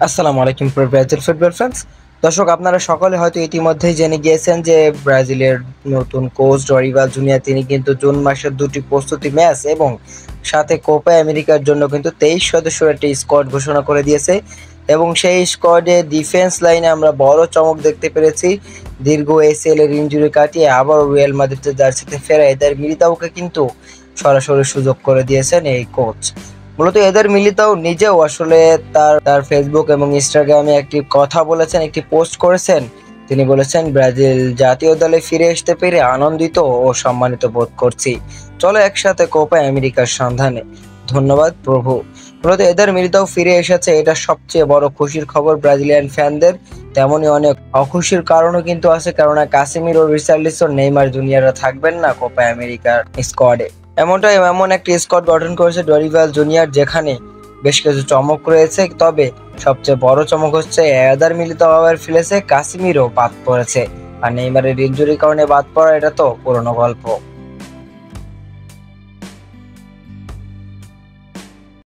আসসালামু আলাইকুম Brazil football fans. দর্শক, আপনারা সকলে হয়তো ইতিমধ্যেই জেনে গিয়েছেন যে ব্রাজিলের নতুন কোচ ডরিভাল জুনিয়র তিনি কিন্তু জুন মাসের দুটি প্রস্তুতি ম্যাচ এবং সাথে কোপা আমেরিকার জন্য কিন্তু 23 সদস্যের একটি স্কোয়াড ঘোষণা করে দিয়েছে। এবং সেই স্কোয়াডে ডিফেন্স লাইনে আমরা বড় চমক দেখতে পেরেছি। দীর্ঘ এসিএল এর ইনজুরি কাটিয়ে আবার রিয়াল মাদ্রিদের জার্সিতে ফেরা এদের মিলিতাওকে কিন্তু সরাসরি সুযোগ করে দিয়েছেন এই কোচ। মূলত এদের মিলিতাও নিজেও আসলে তার তার ফেসবুক এবং ইনস্টাগ্রামে একটি কথা বলেছেন, একটি পোস্ট করেছেন। তিনি বলেছেন, ব্রাজিল জাতীয় দলে ফিরে আসতে পেরে আনন্দিত ও সম্মানিত বোধ করছি। চলো একসাথে কোপা আমেরিকার সন্ধানে। ধন্যবাদ প্রভু। মূলত এদের মিলিতাও ফিরে এসেছে, এটা সবচেয়ে বড় খুশির খবর ব্রাজিলিয়ান ফ্যানদের। তেমনই অনেক অখুশির কারণও কিন্তু আছে, কেননা কাসেমিরো, রিচার্লিসন, নেইমার জুনিয়ররা থাকবেন না কোপা আমেরিকার স্কোয়াডে। এমন একটি স্কোয়াড গঠন করেছে ডরিভাল জুনিয়র, যেখানে বেশ কিছু চমক রয়েছে। তবে সবচেয়ে বড় চমক হচ্ছে এদার মিলিতাও আবার ফেলেছে, কাসেমিরো বাদ পড়েছে। আর নেইমারের ইনজুরির কারণে বাদ পড়া এটা তো পুরনো গল্প।